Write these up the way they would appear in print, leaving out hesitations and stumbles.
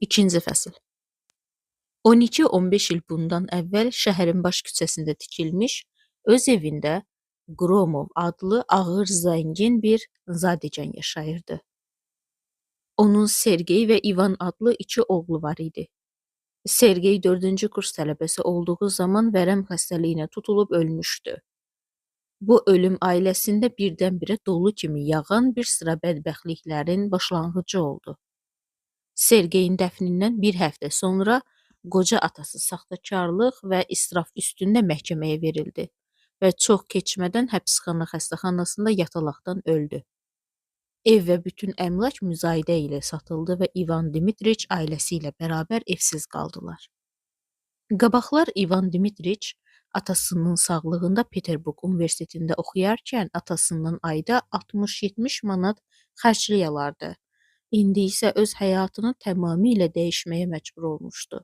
İkinci fəsil. 12-15 il bundan əvvəl şəhərin baş küçəsində tikilmiş, öz evində Qromov adlı ağır zəngin bir zadəgan yaşayırdı. Onun Sergey və İvan adlı iki oğlu var idi. Sergey 4-cü kurs tələbəsi olduğu zaman vərəm xəstəliyinə tutulub ölmüşdü. Bu ölüm ailəsində birdən-birə dolu kimi yağan bir sıra bədbəxtliklərin başlanğıcı oldu. Sergeyin dəfnindən bir həftə sonra qoca atası saxtakarlıq və israf üstündə məhkəməyə verildi və çox keçmədən həbsxana xəstəxanasında yatalaqdan öldü. Ev və bütün əmlak müzayidə ilə satıldı və İvan Dimitriç ailəsi ilə bərabər evsiz qaldılar. Qabaqlar İvan Dimitriç atasının sağlığında Peterburg Universitetində oxuyarkən atasından ayda 60-70 manat xərclik alardı. İndi isə öz həyatını tamamilə dəyişməyə məcbur olmuşdu.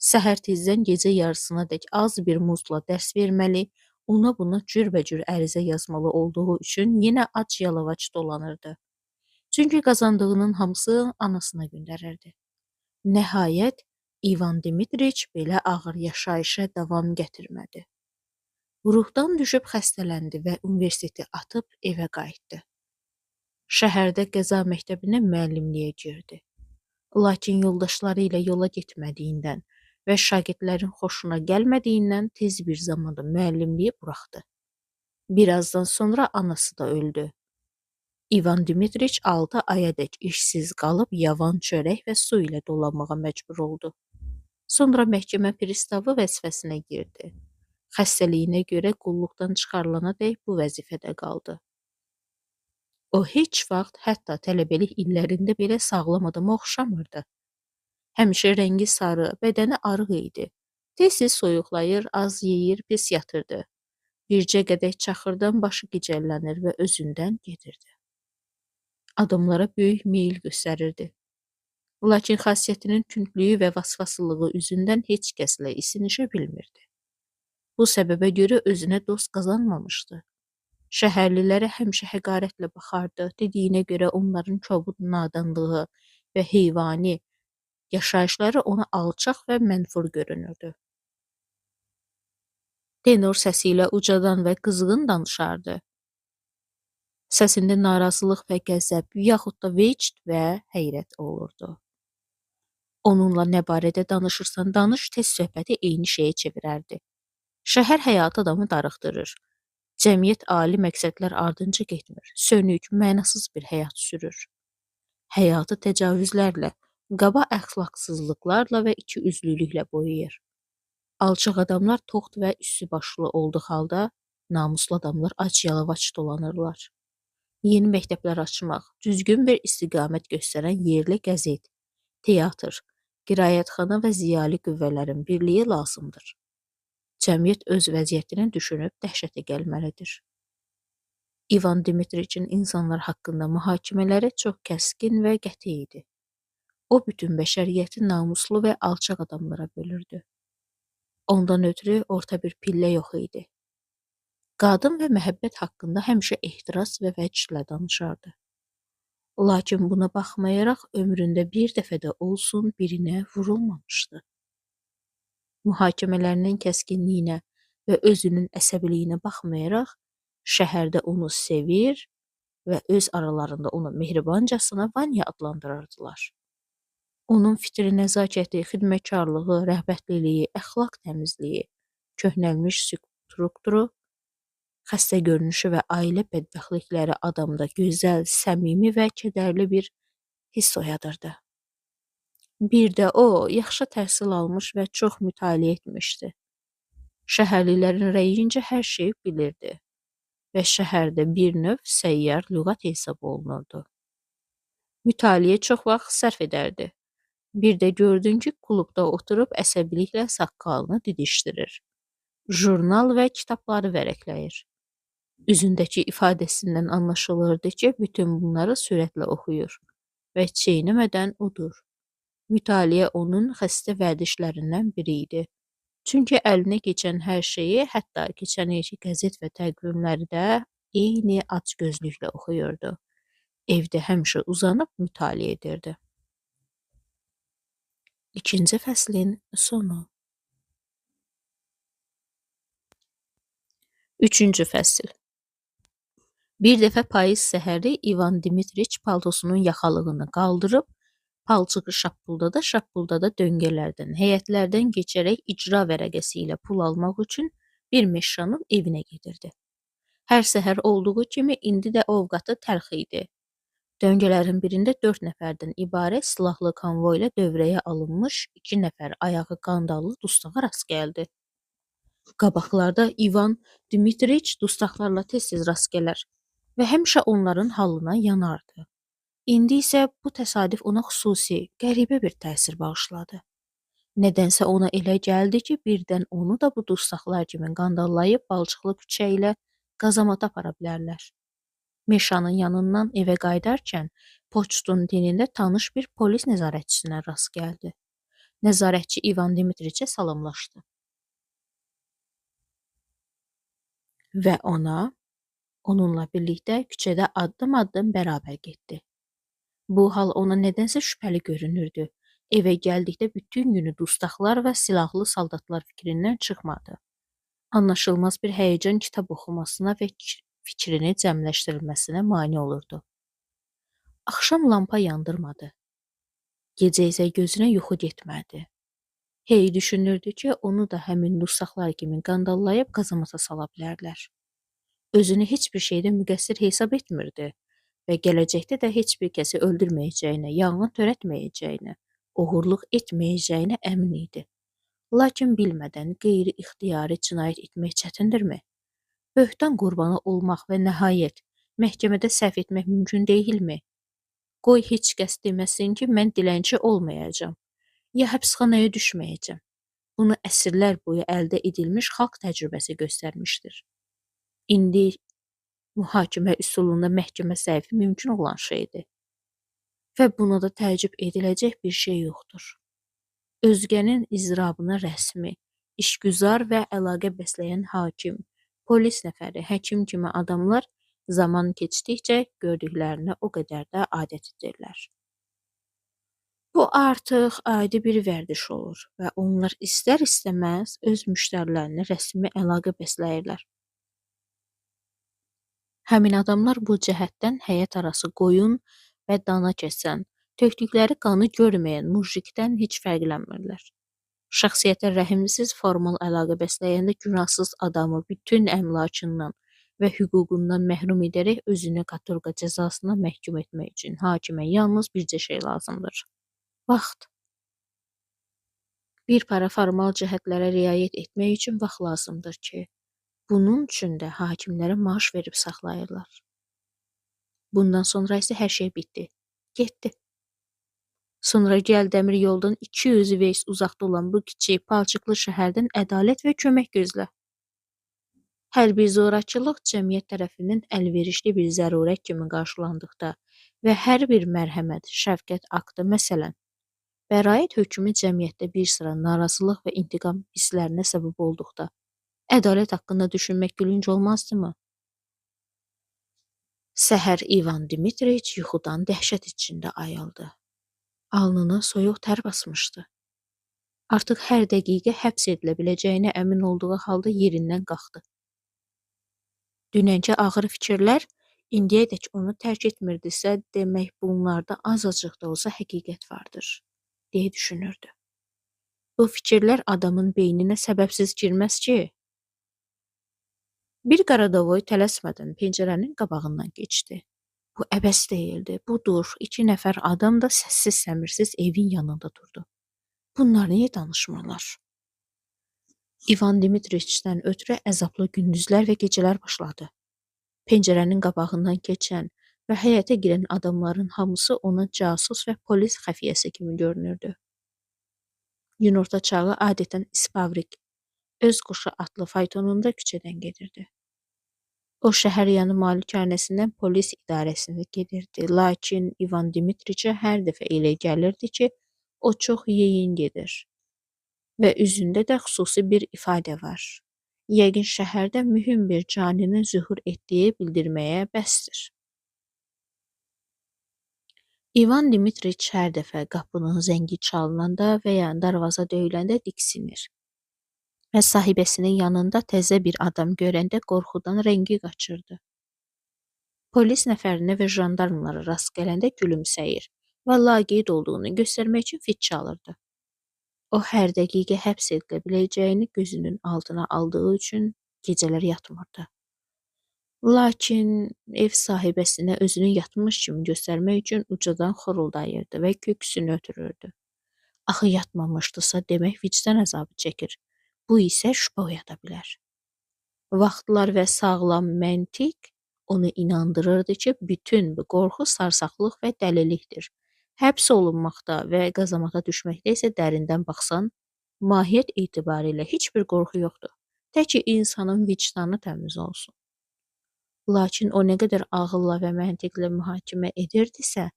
Səhər tezdən gecə yarısınadək az bir muzla dərs verməli, ona buna cürbəcür ərizə yazmalı olduğu üçün yenə ac-yalavac dolanırdı. Çünki qazandığının hamısı anasına göndərirdi. Nəhayət, İvan Dimitriç belə ağır yaşayışa davam gətirmədi. Ruhdan düşüb xəstələndi və universiteti atıb evə qayıtdı. Şəhərdə qəza məktəbinə müəllimliyə girdi. Lakin yoldaşları ilə yola getmədiyindən və şagirdlərin xoşuna gəlmədiyindən tez bir zamanda müəllimliyi buraxdı. Birazdan sonra anası da öldü. İvan Dimitriç 6 ayadək işsiz qalıb yavan çörək və su ilə dolanmağa məcbur oldu. Sonra məhkəmə pristavı vəzifəsinə girdi. Xəstəliyinə görə qulluqdan çıxarılana dək bu vəzifədə qaldı. O heç vaxt hətta tələbəlik illərində belə sağlam adama oxşamırdı. Həmişə rəngi sarı, bədəni arıq idi. Tez-tez soyuqlayır, az yeyir, pis yatırdı. Bircə qədək çaxırdan başı gicəllənir və özündən gedirdi. Adamlara böyük meyil göstərirdi. Lakin xasiyyətinin tündlüyü və vasvasılığı üzündən heç kəslə isinişə bilmirdi. Bu səbəbə görə özünə dost qazanmamışdı. Şəhərlilərə həmişə həqarətlə baxardı. Dediyinə görə onların kobud nadanlığı və heyvani yaşayışları ona alçaq və mənfur görünürdü. Tenor səsi ilə ucadan və qızğın danışardı. Səsində narazılıq və qəzəb, yaxud da vecd və heyrət olurdu. Onunla nə barədə danışırsan danış, tez söhbəti eyni şeyə çevirərdi. Şəhər həyatı adamı darıxdırır. Cəmiyyət ali məqsədlər ardınca getmir. Sönük, mənasız bir həyat sürür. Həyatı təcavüzlərlə, qaba əxlaqsızlıqlarla və ikiüzlülüklə boyayır. Alçaq adamlar toxt və üstü başlı olduq halda, namuslu adamlar ac-yalavac dolanırlar. Yeni məktəblər açmaq, düzgün bir istiqamət göstərən yerli qəzet, teatr, qiraətxana və ziyali qüvvələrin birliyi lazımdır. Cəmiyyət öz vəziyyətini düşünüb dəhşətə gəlməlidir. İvan Dimitriçin insanlar haqqında mühakimələri çox kəskin və qəti idi. O bütün bəşəriyyəti namuslu və alçaq adamlara bölürdü. Ondan ötürü orta bir pillə yox idi. Qadın və məhəbbət haqqında həmişə ehtiras və vəcdlə danışardı. Lakin buna baxmayaraq ömründə bir dəfə də olsun birinə vurulmamışdı. Mühakimələrinin kəskinliyinə və özünün əsəbiliyinə baxmayaraq, şəhərdə onu sevir və öz aralarında onu mehribancasına Vanya adlandırırdılar. Onun fitri nəzakəti, xidmətkarlığı, rəhbətliliyi, əxlaq təmizliyi, köhnəlmiş strukturu, xəstə görünüşü və ailə bədbəxtlikləri adamda gözəl, səmimi və kədərli bir hiss oyadırdı. Bir də o, yaxşı təhsil almış və çox mütaliə etmişdi. Şəhərlilərin rəyincə hər şeyi bilirdi və şəhərdə bir növ səyyar lüğət hesab olunurdu. Mütaliə çox vaxt sərf edərdi. Bir də gördün ki, klubda oturub əsəbiliklə saqqalını didişdirir. Jurnal və kitabları vərəqləyir. Üzündəki ifadəsindən anlaşılırdı ki, bütün bunları sürətlə oxuyur və çeynəmədən udur. Mütaliə onun xəstə vərdişlərindən biri idi. Çünki əlinə keçən hər şeyi, hətta keçən ilki qəzet və təqvimləri də eyni acgözlüklə oxuyurdu. Evdə həmişə uzanıb mütaliə edirdi. İkinci fəslin sonu. Üçüncü fəsil. Bir dəfə payız səhəri İvan Dimitriç paltosunun yaxalığını qaldırıb, palçığı şappıldada döngələrdən, həyətlərdən keçərək icra vərəqəsi ilə pul almaq üçün bir meşşanın evinə gedirdi. Hər səhər olduğu kimi indi də ovqatı təlx idi. Döngələrin birində 4 nəfərdən ibarət silahlı konvoy ilə dövrəyə alınmış 2 nəfər ayağı qandallı dustağa rast gəldi. Qabaqlarda İvan Dimitriç dustaqlarla tez-tez rast gələr və həmişə onların halına yanardı. İndi isə bu təsadüf ona xüsusi, qəribə bir təsir bağışladı. Nədənsə ona elə gəldi ki, birdən onu da bu dustaqlar kimi qandallayıb balçıqlı küçə ilə qazamata apara bilərlər. Meşanın yanından evə qayıdarkən poçtun dinində tanış bir polis nəzarətçisinə rast gəldi. Nəzarətçi İvan Dimitriçə salamlaşdı və onunla birlikdə küçədə addım-addım bərabər getdi. Bu hal ona nədənsə şübhəli görünürdü. Evə gəldikdə bütün günü dustaqlar və silahlı soldatlar fikrindən çıxmadı. Anlaşılmaz bir həyəcan kitab oxumasına və fikrini cəmləşdirilməsinə mane olurdu. Axşam lampa yandırmadı. Gecə isə gözünə yuxu getmədi. Hey düşünürdü ki, onu da həmin dustaqlar kimi qandallayıb qazamata sala bilərlər. Özünü heç bir şeydə müqəssir hesab etmirdi və gələcəkdə də heç bir kəsi öldürməyəcəyinə, yanğın törətməyəcəyinə, oğurluq etməyəcəyinə əmin idi. Lakin bilmədən qeyri-ixtiyari cinayət etmək çətindirmi? Böhtan qurbanı olmaq və nəhayət məhkəmədə səhv etmək mümkün deyilmi? Qoy heç kəs deməsin ki, mən dilənçi olmayacağam, ya həbsxanaya düşməyəcəm. Bunu əsrlər boyu əldə edilmiş xalq təcrübəsi göstərmişdir. İndi mühakimə üsulunda məhkəmə səhvi mümkün olan şeydir. Və buna da təəccüb ediləcək bir şey yoxdur. Özgənin izrabına rəsmi, işgüzar və əlaqə bəsləyən hakim, polis nəfəri, həkim kimi adamlar zaman keçdikcə gördüklərinə o qədər də adət edirlər. Bu artıq adi bir vərdiş olur və onlar istər-istəməz öz müştərilərinə rəsmi əlaqə bəsləyirlər. Həmin adamlar bu cəhətdən həyat arası qoyun və dana kəsən, tökdükləri qanı görməyən mujikdən heç fərqlənmirlər. Şəxsiyyətə rəhimsiz formal əlaqə bəsləyəndə günahsız adamı bütün əmlakından və hüququndan məhrum edərək özünü katorqa cəzasına məhkum etmək üçün hakimə yalnız bircə şey lazımdır. Vaxt. Bir para formal cəhətlərə riayət etmək üçün vaxt lazımdır ki, bunun üçün də hakimlərə maaş verib saxlayırlar. Bundan sonra isə hər şey bitdi. Getdi. Sonra gəl dəmir yoldan 200 veys uzaqda olan bu kiçik palçıqlı şəhərdən ədalət və kömək gözlə. Hər bir zorakılıq cəmiyyət tərəfindən əlverişli bir zərurət kimi qarşılandıqda və hər bir mərhəmət, şəfqət aktı, məsələn, bəraət hökmü cəmiyyətdə bir sıra narazılıq və intiqam hisslərinə səbəb olduqda, ədalət haqqında düşünmək gülünc olmazdımı? Səhər İvan Dimitriç yuxudan dəhşət içində ayıldı. Alnına soyuq tər basmışdı. Artıq hər dəqiqə həbs edilə biləcəyinə əmin olduğu halda yerindən qalxdı. Dünənki ağır fikirlər indiyədək onu tərk etmirdisə, demək bunlarda azacıq da olsa həqiqət vardır, deyə düşünürdü. Bu fikirlər adamın beyninə səbəbsiz girməz ki. Bir qaradavoy tələsmədən pəncərənin qabağından keçdi. Bu əbəs deyildi. Budur, 2 nəfər adam da səssiz-səmirsiz evin yanında durdu. Bunlar niyə danışmırlar? İvan Dimitriçdən ötürü əzablı gündüzlər və gecələr başladı. Pəncərənin qabağından keçən və həyətə girən adamların hamısı ona casus və polis xəfiyyəsi kimi görünürdü. Günorta çağı adətən ispavrik, öz quşu atlı faytonunda küçədən gedirdi. O şəhər yanı malikanəsindən polis idarəsinə gedirdi, lakin İvan Dimitriçə hər dəfə elə gəlirdi ki, o çox yeyin gedir və üzündə də xüsusi bir ifadə var. Yəqin şəhərdə mühüm bir caninin zühur etdiyi bildirməyə bəsdir. İvan Dimitriç hər dəfə qapının zəngi çalınanda və ya darvaza döyüləndə diksinir və sahibəsinin yanında təzə bir adam görəndə qorxudan rəngi qaçırdı. Polis nəfərinə və jandarmlara rast gələndə gülümsəyir və laqeyd olduğunu göstərmək üçün fit çalırdı. O hər dəqiqə həbs edilə biləcəyini gözünün altına aldığı üçün gecələr yatmırdı. Lakin ev sahibəsinə özünü yatmış kimi göstərmək üçün ucadan xoruldayırdı və köksünü ötürürdü. Axı yatmamışdısa demək vicdan əzabı çəkir. Bu isə şübhə oyada bilər. Vaxtlar və sağlam məntiq onu inandırırdı ki, bütün bu qorxu sarsaqlıq və dəlilikdir. Həbs olunmaqda və qazamata düşməkdə isə dərindən baxsan, mahiyyət etibarilə heç bir qorxu yoxdur. Tək ki, insanın vicdanı təmiz olsun. Lakin o nə qədər ağılla və məntiqlə mühakimə edirdisə,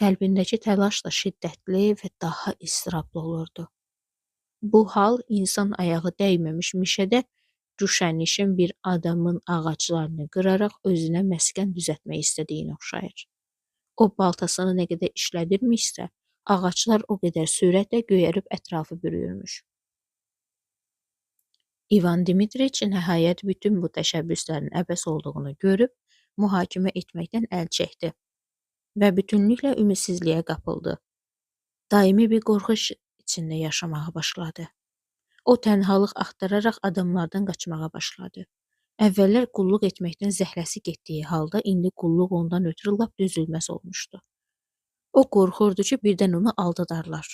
qəlbindəki təlaş da şiddətli və daha istirablı olurdu. Bu hal insan ayağı dəyməmiş mişədə düşənişin bir adamın ağaclarını qıraraq özünə məskən düzəltmək istədiyini oxşayır. O baltasını nə qədər işlədirmişsə, ağaclar o qədər sürətlə göyərib ətrafı bürüyürmüş. İvan Dimitriç nəhayət bütün bu təşəbbüslərin əbəs olduğunu görüb, mühakimə etməkdən əl çəkdi və bütünlüklə ümidsizliyə qapıldı. Daimi bir qorxu içində yaşamağa başladı. O tənhalıq axtararaq adamlardan qaçmağa başladı. Əvvəllər qulluq etməkdən zəhləsi getdiyi halda indi qulluq ondan ötürü lap dözülməz olmuşdu. O qorxurdu ki, birdən onu aldadarlar.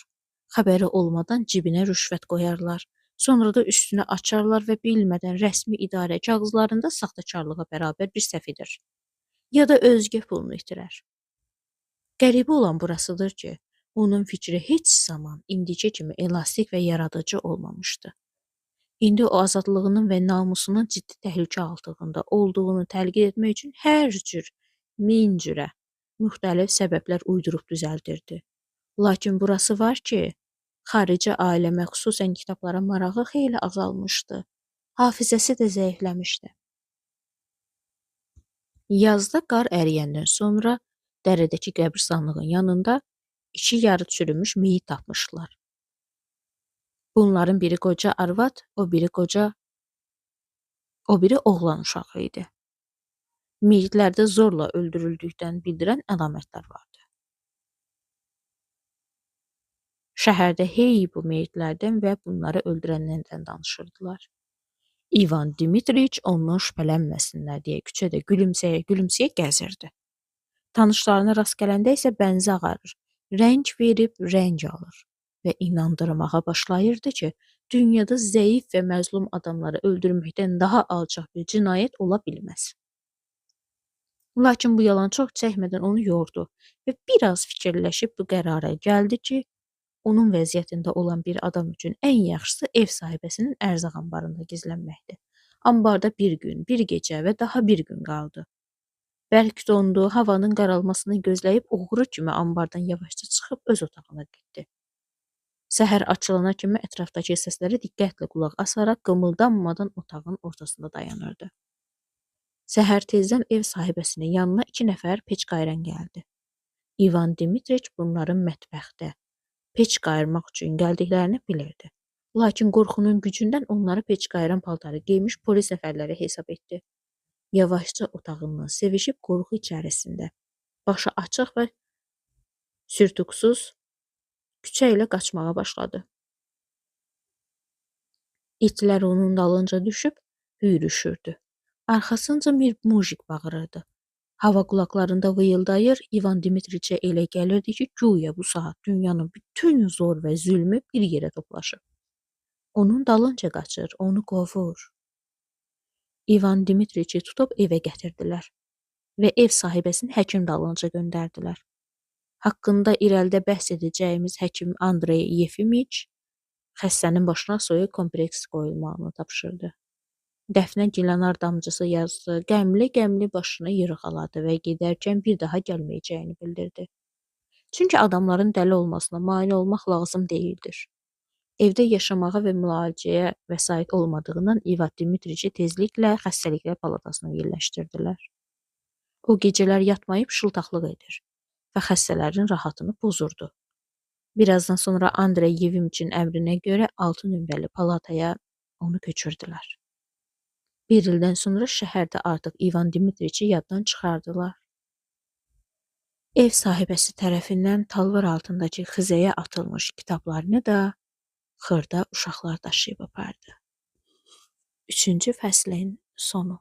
Xəbəri olmadan cibinə rüşvət qoyarlar. Sonra da üstünü açarlar və bilmədən rəsmi idarə kağızlarında saxtakarlığa bərabər bir səhv edir. Ya da özgə pulunu itirər. Qəribə olan burasıdır ki, onun fikri heç zaman indiki kimi elastik və yaradıcı olmamışdı. İndi o azadlığının və namusunun ciddi təhlükə altında olduğunu təlqin etmək üçün hər cür, min cürə müxtəlif səbəblər uydurub düzəldirdi. Lakin burası var ki, xarici aləmə, xüsusən kitablara marağı xeyli azalmışdı. Hafizəsi də zəifləmişdi. Yazda qar əriyəndən sonra dərədəki qəbirstanlığın yanında 2 yarı çürümüş meyit tapmışdılar. Bunların biri qoca arvad, o biri oğlan uşağı idi. Meyitlərdə zorla öldürüldükdən bildirən əlamətlər vardı. Şəhərdə hey bu meyitlərdən və bunları öldürənlərdən danışırdılar. İvan Dimitriç ondan şübhələnməsinlər deyə küçədə gülümsəyə gəzirdi. Tanışlarına rast gələndə isə bənzi ağarır, rəng verib rəng alır və inandırmağa başlayırdı ki, dünyada zəif və məzlum adamları öldürməkdən daha alçaq bir cinayət ola bilməz. Lakin bu yalan çox çəkmədən onu yordu və biraz fikirləşib bu qərara gəldi ki, onun vəziyyətində olan bir adam üçün ən yaxşısı ev sahibəsinin ərzaq ambarında gizlənməkdir. Ambarda bir gün, bir gecə və daha bir gün qaldı. Bərk dondu, havanın qaralmasını gözləyib oğru kimi ambardan yavaşca çıxıb öz otağına getdi. Səhər açılana kimi ətrafdakı səslərə diqqətlə qulaq asaraq qımıldanmadan otağın ortasında dayanırdı. Səhər tezdən ev sahibəsinin yanına 2 nəfər peç qayıran gəldi. İvan Dimitriç bunların mətbəxdə peç qayırmaq üçün gəldiklərini bilirdi. Lakin qorxunun gücündən onları peç qayıran paltarı geymiş polis nəfərləri hesab etdi. Yavaşca otağından sevişib qorxu içərisində, başı açıq və sürtüksüz küçə ilə qaçmağa başladı. İtlər onun dalınca düşüb hüyrüşürdü. Arxasınca bir mujik bağırırdı. Hava qulaqlarında vıyıldayır, İvan Dimitriçə elə gəlirdi ki, güya bu saat dünyanın bütün zor və zülmü bir yerə toplaşıb. Onun dalınca qaçır, onu qovur. İvan Dimitriçi tutub evə gətirdilər və ev sahibəsini həkim dalınca göndərdilər. Haqqında irəlidə bəhs edəcəyimiz həkim Andrey Yefimiç xəstənin başına soyuq kompreks qoyulmağını tapşırdı. Dəfnə gilanar damcısı yazdı, qəmli-qəmli başını yırğaladı və gedərkən bir daha gəlməyəcəyini bildirdi. Çünki adamların dəli olmasına mane olmaq lazım deyildir. Evdə yaşamağa və müalicəyə vəsait olmadığından İvan Dimitriçi tezliklə xəstəliklər palatasına yerləşdirdilər. O gecələr yatmayıb şıltaqlıq edir. və xəstələrin rahatını pozurdu. Birazdan sonra Andrey Yevimiçin əmrinə görə 6 nömrəli palataya onu köçürdülər. Bir ildən sonra şəhərdə artıq İvan Dimitriçi yaddan çıxardılar. Ev sahibəsi tərəfindən talvar altındakı xizəyə atılmış kitablarını da xırda uşaqlar daşıyıb apardı. 3-cü fəslin sonu.